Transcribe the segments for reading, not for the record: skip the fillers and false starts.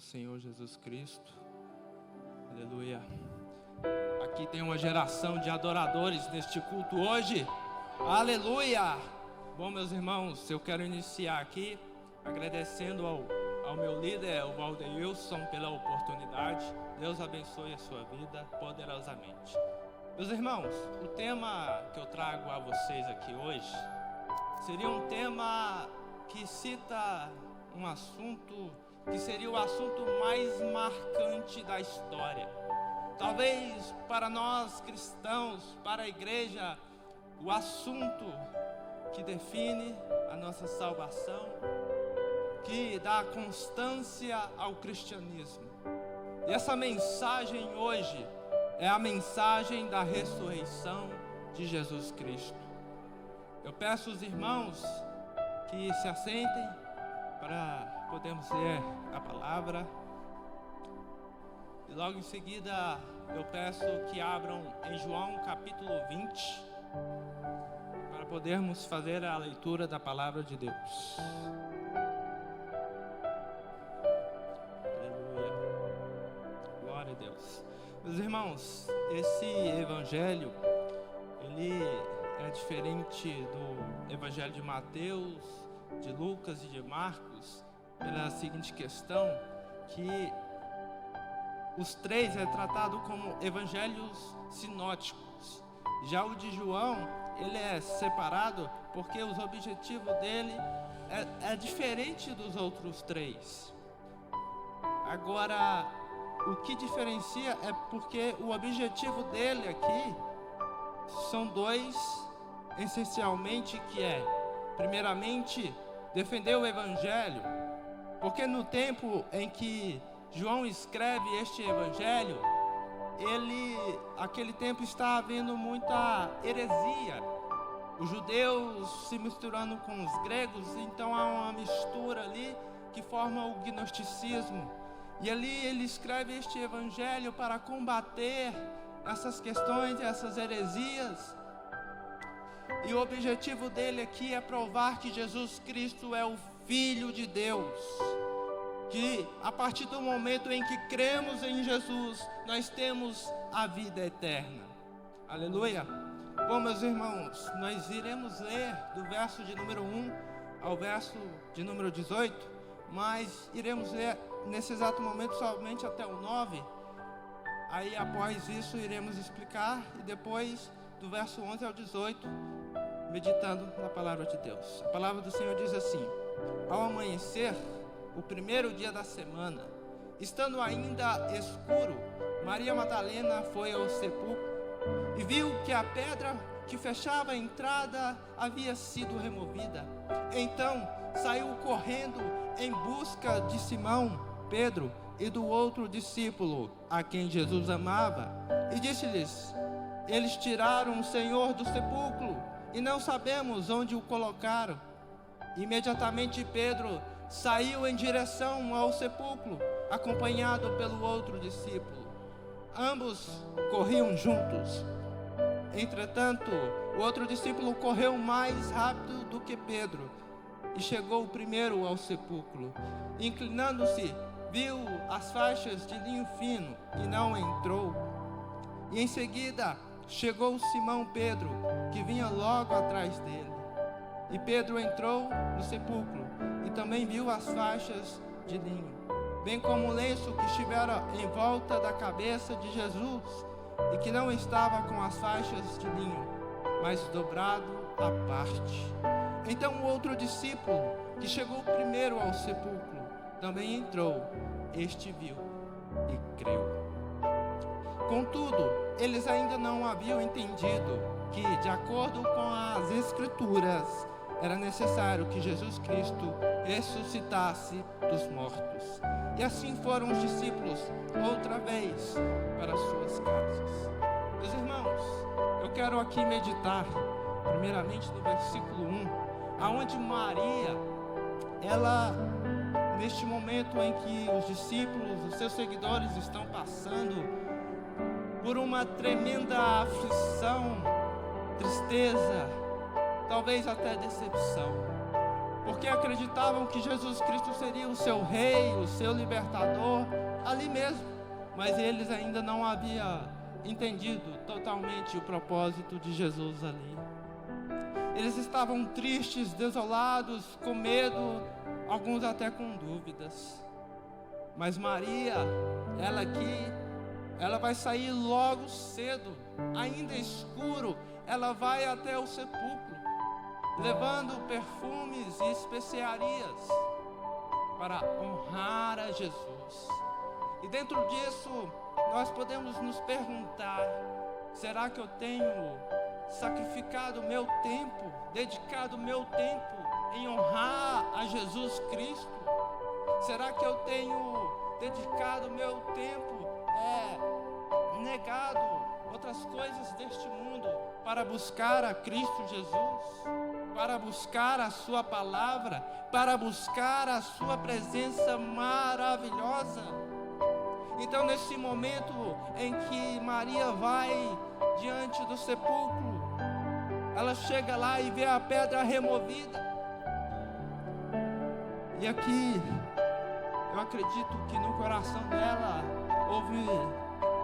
Senhor Jesus Cristo. Aleluia. Aqui tem uma geração de adoradores neste culto hoje. Aleluia. Bom, meus irmãos, eu quero iniciar aqui agradecendo ao meu líder, o Valdeilson, pela oportunidade. Deus abençoe a sua vida poderosamente. Meus irmãos, o tema que eu trago a vocês aqui hoje seria um tema que cita um assunto que seria o assunto mais marcante da história. Talvez para nós cristãos, para a igreja, o assunto que define a nossa salvação, que dá constância ao cristianismo. E essa mensagem hoje é a mensagem da ressurreição de Jesus Cristo. Eu peço aos irmãos que se assentem para podermos ler a palavra. E logo em seguida eu peço que abram em João capítulo 20 para podermos fazer a leitura da palavra de Deus. Aleluia. Glória a Deus. Meus irmãos, esse evangelho, ele é diferente do evangelho de Mateus, de Lucas e de Marcos, pela seguinte questão, que os três é tratado como evangelhos sinóticos. Já o de João, ele é separado porque o objetivo dele é diferente dos outros três. Agora, o que diferencia é porque o objetivo dele aqui são dois, essencialmente, que é, primeiramente, defender o evangelho, porque no tempo em que João escreve este evangelho, aquele tempo está havendo muita heresia, os judeus se misturando com os gregos, então há uma mistura ali que forma o gnosticismo. E ali ele escreve este evangelho para combater essas questões, essas heresias. E o objetivo dele aqui é provar que Jesus Cristo é o Filho de Deus. Que a partir do momento em que cremos em Jesus, nós temos a vida eterna. Aleluia. Bom, meus irmãos, nós iremos ler do verso de número 1 ao verso de número 18, mas iremos ler nesse exato momento somente até o 9. Aí após isso iremos explicar e depois do verso 11 ao 18, meditando na palavra de Deus. A palavra do Senhor diz assim: ao amanhecer, o primeiro dia da semana, estando ainda escuro, Maria Madalena foi ao sepulcro e viu que a pedra que fechava a entrada havia sido removida. Então saiu correndo em busca de Simão, Pedro e do outro discípulo a quem Jesus amava, e disse-lhes: eles tiraram o Senhor do sepulcro e não sabemos onde o colocaram. Imediatamente Pedro saiu em direção ao sepulcro, acompanhado pelo outro discípulo. Ambos corriam juntos. Entretanto, o outro discípulo correu mais rápido do que Pedro e chegou primeiro ao sepulcro. Inclinando-se, viu as faixas de linho fino e não entrou. E em seguida chegou Simão Pedro, que vinha logo atrás dele. E Pedro entrou no sepulcro e também viu as faixas de linho, bem como o lenço que estivera em volta da cabeça de Jesus, e que não estava com as faixas de linho, mas dobrado à parte. Então o outro discípulo, que chegou primeiro ao sepulcro, também entrou. Este viu e creu. Contudo, eles ainda não haviam entendido que, de acordo com as Escrituras, era necessário que Jesus Cristo ressuscitasse dos mortos. E assim foram os discípulos outra vez para suas casas. Meus irmãos, eu quero aqui meditar primeiramente no versículo 1, aonde Maria, ela, neste momento em que os discípulos, os seus seguidores estão passando por uma tremenda aflição, tristeza, talvez até decepção. porque acreditavam que Jesus Cristo seria o seu rei, o seu libertador, ali mesmo. Mas eles ainda não haviam entendido totalmente o propósito de Jesus ali. Eles estavam tristes, desolados, com medo, alguns até com dúvidas. Mas Maria, ela vai sair logo cedo, ainda escuro, ela vai até o sepulcro, levando perfumes e especiarias para honrar a Jesus. E dentro disso, nós podemos nos perguntar: será que eu tenho sacrificado o meu tempo, dedicado o meu tempo em honrar a Jesus Cristo? Será que eu tenho dedicado o meu tempo, negado outras coisas deste mundo para buscar a Cristo Jesus, para buscar a sua palavra, para buscar a sua presença maravilhosa? Então, nesse momento em que Maria vai diante do sepulcro, ela chega lá e vê a pedra removida. E aqui, eu acredito que no coração dela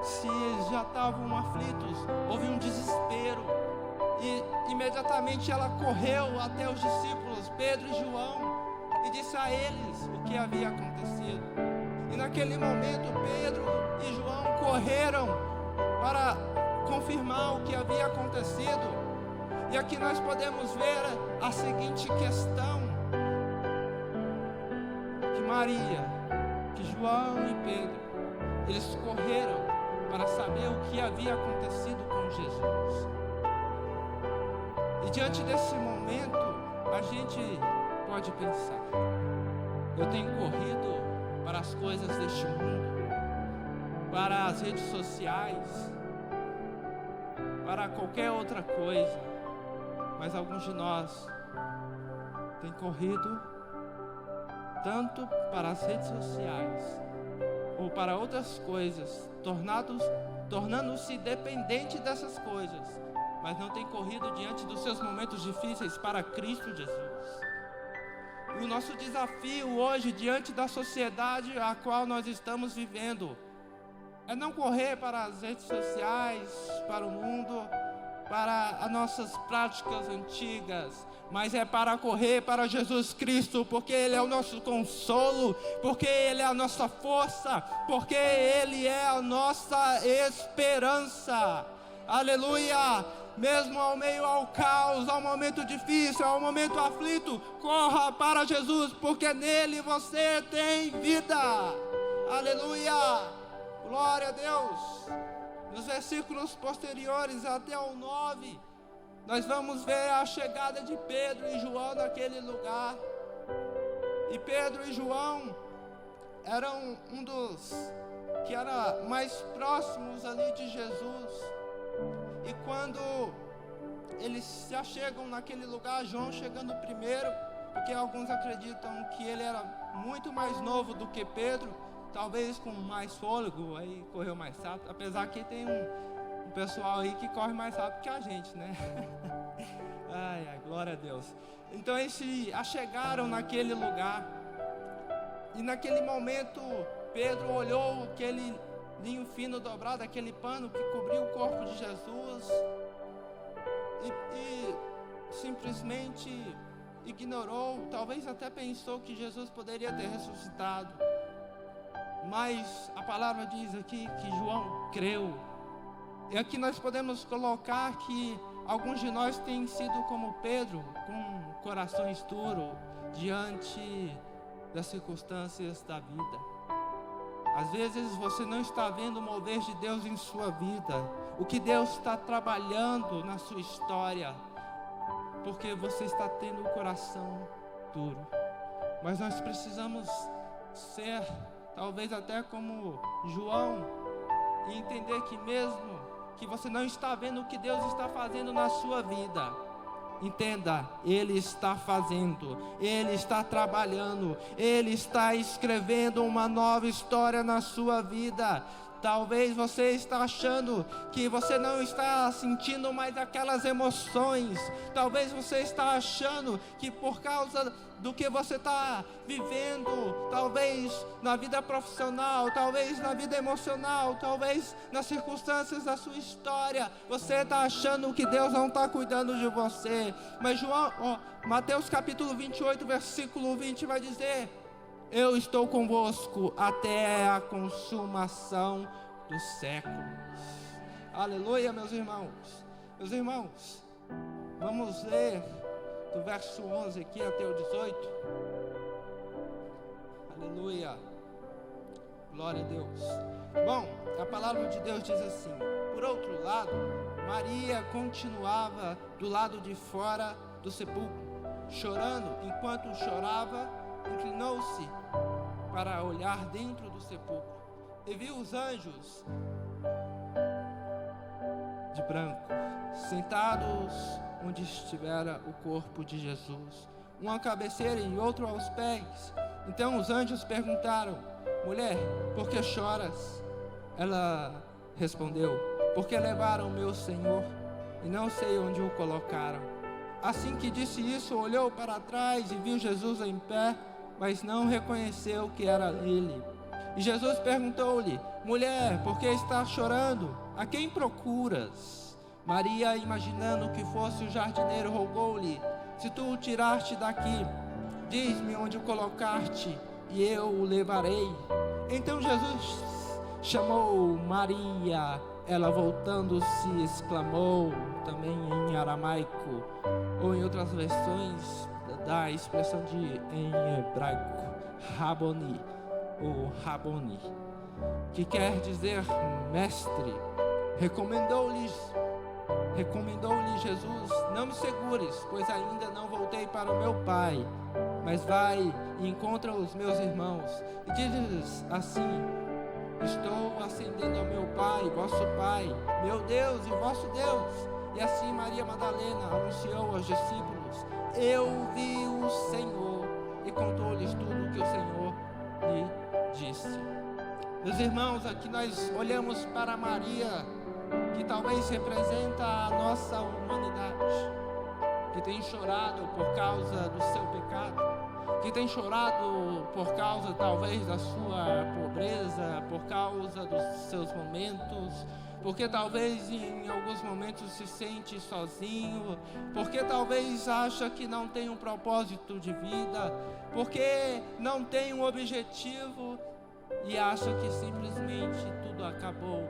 se eles já estavam aflitos, houve um desespero. E imediatamente ela correu até os discípulos, Pedro e João, e disse a eles o que havia acontecido. E naquele momento, Pedro e João correram para confirmar o que havia acontecido. E aqui nós podemos ver a seguinte questão: que Maria, que João e Pedro, eles correram para saber o que havia acontecido com Jesus. E diante desse momento, a gente pode pensar: eu tenho corrido para as coisas deste mundo, para as redes sociais, para qualquer outra coisa, mas alguns de nós têm corrido tanto para as redes sociais ou para outras coisas, tornando-se dependente dessas coisas, mas não tem corrido diante dos seus momentos difíceis para Cristo Jesus. E o nosso desafio hoje, diante da sociedade a qual nós estamos vivendo, é não correr para as redes sociais, para o mundo, para as nossas práticas antigas, mas é para correr para Jesus Cristo, porque Ele é o nosso consolo, porque Ele é a nossa força, porque Ele é a nossa esperança. Aleluia! Mesmo ao meio ao caos, ao momento difícil, ao momento aflito, corra para Jesus, porque nele você tem vida. Aleluia! Glória a Deus! Nos versículos posteriores até o 9, nós vamos ver a chegada de Pedro e João naquele lugar. E Pedro e João eram um dos que era mais próximos ali de Jesus. E quando eles se achegam naquele lugar, João chegando primeiro, porque alguns acreditam que ele era muito mais novo do que Pedro, talvez com mais fôlego, aí correu mais rápido, apesar que tem um pessoal aí que corre mais rápido que a gente, né? Ai, glória a Deus. Então eles se achegaram naquele lugar, e naquele momento Pedro olhou aquele linho fino dobrado, aquele pano que cobriu o corpo de Jesus, e simplesmente ignorou, talvez até pensou que Jesus poderia ter ressuscitado. Mas a palavra diz aqui que João creu. E aqui nós podemos colocar que alguns de nós têm sido como Pedro, com corações duros diante das circunstâncias da vida. Às vezes você não está vendo o mover de Deus em sua vida, o que Deus está trabalhando na sua história, porque você está tendo o coração duro. Mas nós precisamos ser, talvez até como João, e entender que mesmo que você não está vendo o que Deus está fazendo na sua vida, entenda, Ele está fazendo, Ele está trabalhando, Ele está escrevendo uma nova história na sua vida. Talvez você está achando que você não está sentindo mais aquelas emoções. Talvez você está achando que por causa do que você está vivendo, talvez na vida profissional, talvez na vida emocional, talvez nas circunstâncias da sua história, você está achando que Deus não está cuidando de você. Mas Mateus capítulo 28, versículo 20 vai dizer: eu estou convosco até a consumação dos séculos. Aleluia, meus irmãos. Meus irmãos, vamos ler do verso 11 aqui até o 18. Aleluia. Glória a Deus. Bom, a palavra de Deus diz assim: por outro lado, Maria continuava do lado de fora do sepulcro, chorando. Enquanto chorava, inclinou-se para olhar dentro do sepulcro e viu os anjos de branco sentados onde estivera o corpo de Jesus, um à cabeceira e outro aos pés. Então os anjos perguntaram: mulher, por que choras? Ela respondeu: porque levaram meu Senhor e não sei onde o colocaram. Assim que disse isso, olhou para trás e viu Jesus em pé, mas não reconheceu que era ele. E Jesus perguntou-lhe: mulher, por que estás chorando? A quem procuras? Maria, imaginando que fosse o jardineiro, rogou-lhe: se tu o tiraste daqui, diz-me onde o colocaste, e eu o levarei. Então Jesus chamou Maria. Ela, voltando-se, exclamou, também em aramaico, ou em outras versões da expressão em hebraico, Raboni, ou Raboni, que quer dizer mestre. Recomendou-lhe Jesus: não me segures, pois ainda não voltei para o meu Pai, mas vai e encontra os meus irmãos e diz-lhes assim: estou ascendendo ao meu Pai, vosso Pai, meu Deus e vosso Deus. E assim Maria Madalena anunciou aos discípulos: eu vi o Senhor, e contou-lhes tudo o que o Senhor lhe disse. Meus irmãos, aqui nós olhamos para Maria, que talvez representa a nossa humanidade, que tem chorado por causa do seu pecado, que tem chorado por causa talvez da sua pobreza, por causa dos seus momentos, porque talvez em alguns momentos se sente sozinho, porque talvez acha que não tem um propósito de vida, porque não tem um objetivo e acha que simplesmente tudo acabou.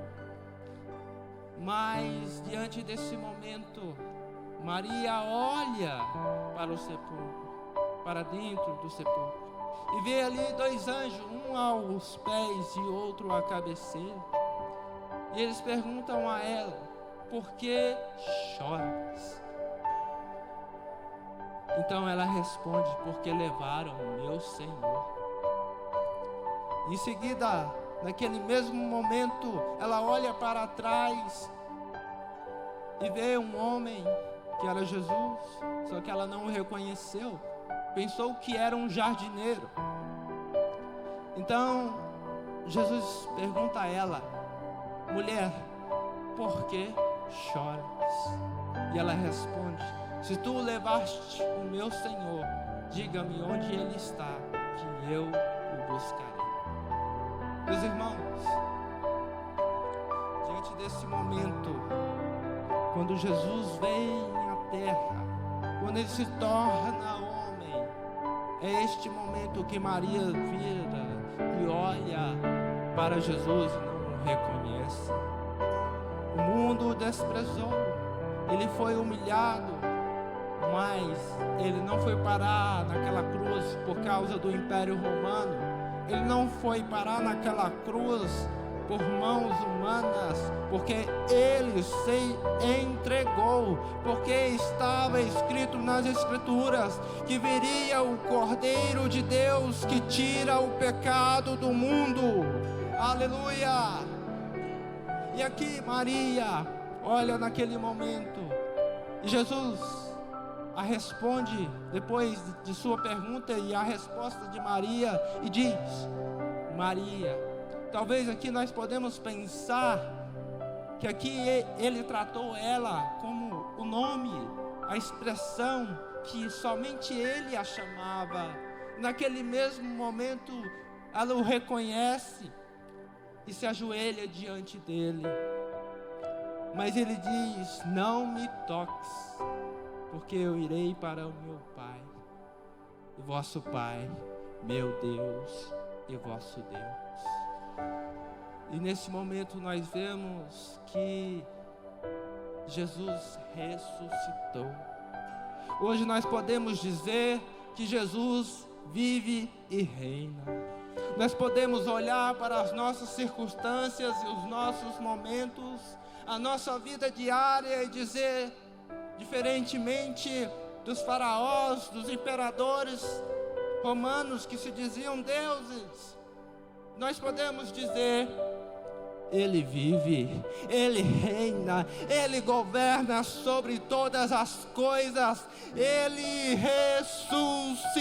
Mas diante desse momento, Maria olha para o sepulcro, para dentro do sepulcro, e vê ali dois anjos, um aos pés e outro à cabeceira. E eles perguntam a ela: por que choras? Então ela responde: porque levaram o meu Senhor. Em seguida, naquele mesmo momento, ela olha para trás e vê um homem que era Jesus, só que ela não o reconheceu, pensou que era um jardineiro. Então Jesus pergunta a ela: mulher, por que choras? E ela responde: se tu levaste o meu Senhor, diga-me onde ele está, que eu o buscarei. Meus irmãos, diante desse momento, quando Jesus vem à terra, quando ele se torna homem, é este momento que Maria vira e olha para Jesus e não o reconhece. O mundo o desprezou, ele foi humilhado, mas ele não foi parar naquela cruz por causa do Império Romano. Ele não foi parar naquela cruz por mãos humanas, porque ele se entregou, porque estava escrito nas Escrituras que viria o Cordeiro de Deus que tira o pecado do mundo. Aleluia! E aqui Maria olha naquele momento e Jesus a responde depois de sua pergunta e a resposta de Maria, e diz: Maria. Talvez aqui nós podemos pensar que aqui ele tratou ela como o nome, a expressão que somente ele a chamava. Naquele mesmo momento, ela o reconhece e se ajoelha diante dele. Mas ele diz: não me toques, porque eu irei para o meu Pai, o vosso Pai, meu Deus e vosso Deus. E nesse momento nós vemos que Jesus ressuscitou. Hoje nós podemos dizer que Jesus vive e reina. Nós podemos olhar para as nossas circunstâncias e os nossos momentos, a nossa vida diária e dizer, diferentemente dos faraós, dos imperadores romanos que se diziam deuses, nós podemos dizer: Ele vive, Ele reina, Ele governa sobre todas as coisas, Ele ressuscitou,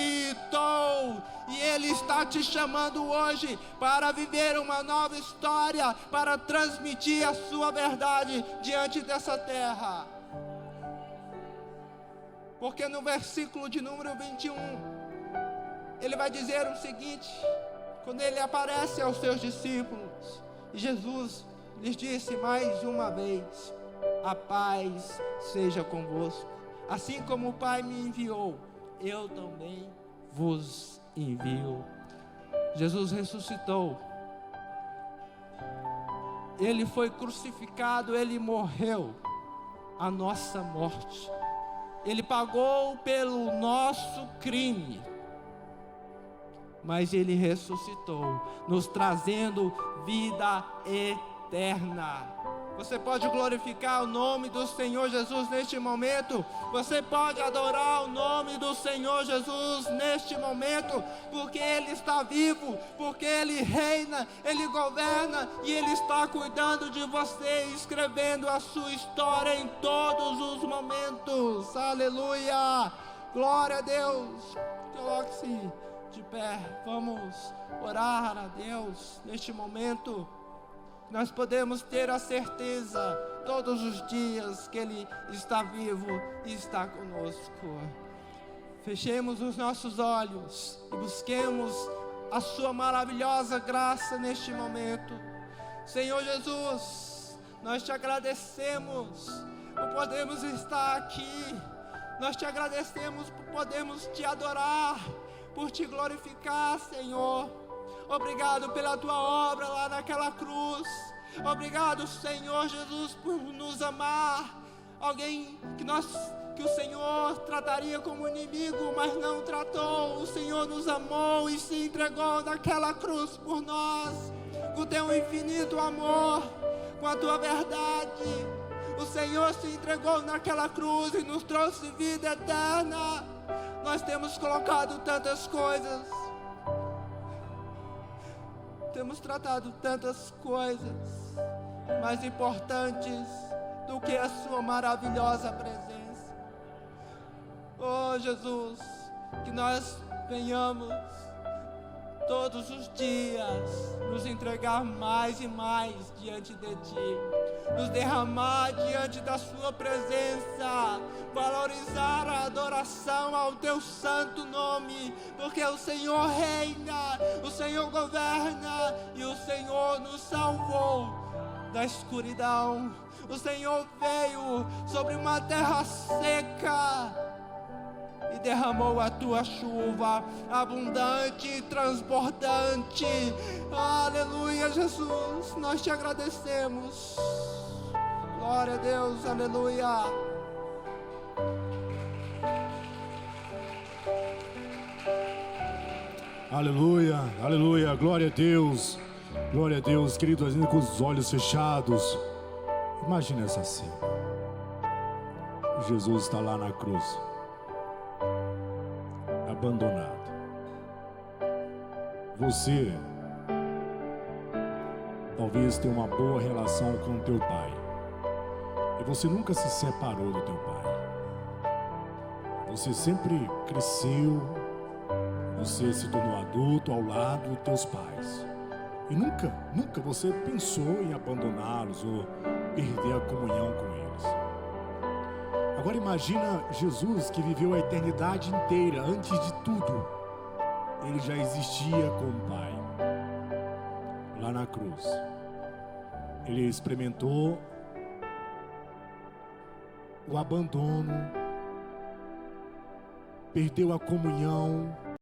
e Ele está te chamando hoje para viver uma nova história, para transmitir a sua verdade diante dessa terra. Porque no versículo de número 21, Ele vai dizer o seguinte, quando Ele aparece aos seus discípulos: e Jesus lhes disse mais uma vez: a paz seja convosco. Assim como o Pai me enviou, eu também vos envio. Jesus ressuscitou. Ele foi crucificado, Ele morreu a nossa morte. Ele pagou pelo nosso crime. Mas Ele ressuscitou, nos trazendo vida eterna. Você pode glorificar o nome do Senhor Jesus neste momento. Você pode adorar o nome do Senhor Jesus neste momento, porque Ele está vivo, porque Ele reina, Ele governa, e Ele está cuidando de você, escrevendo a sua história em todos os momentos. Aleluia! Glória a Deus! Coloque-se de pé, vamos orar a Deus neste momento. Nós podemos ter a certeza todos os dias que Ele está vivo e está conosco. Fechemos os nossos olhos e busquemos a sua maravilhosa graça neste momento. Senhor Jesus, nós te agradecemos por podermos estar aqui. Nós te agradecemos por podermos te adorar, por te glorificar, Senhor. Obrigado pela tua obra lá naquela cruz. Obrigado, Senhor Jesus, por nos amar. Alguém que o Senhor trataria como inimigo, mas não tratou. O Senhor nos amou e se entregou naquela cruz por nós, com o teu infinito amor, com a tua verdade. O Senhor se entregou naquela cruz e nos trouxe vida eterna. Nós temos colocado tantas coisas, temos tratado tantas coisas mais importantes do que a sua maravilhosa presença. Oh Jesus, que nós venhamos todos os dias nos entregar mais e mais diante de Ti, nos derramar diante da sua presença, valorizar a adoração ao Teu santo nome, porque o Senhor reina, o Senhor governa e o Senhor nos salvou da escuridão. O Senhor veio sobre uma terra seca e derramou a tua chuva abundante e transbordante. Aleluia, Jesus, nós te agradecemos. Glória a Deus, aleluia. Aleluia, aleluia, glória a Deus. Glória a Deus, queridos, ainda com os olhos fechados. Imagina essa cena. Jesus está lá na cruz, abandonado. Você talvez tenha uma boa relação com o teu pai, e você nunca se separou do teu pai. Você sempre cresceu, você se tornou adulto ao lado dos teus pais. E nunca você pensou em abandoná-los ou perder a comunhão com eles. Agora imagina Jesus, que viveu a eternidade inteira. Antes de tudo, ele já existia com o Pai. Lá na cruz, ele experimentou o abandono, perdeu a comunhão,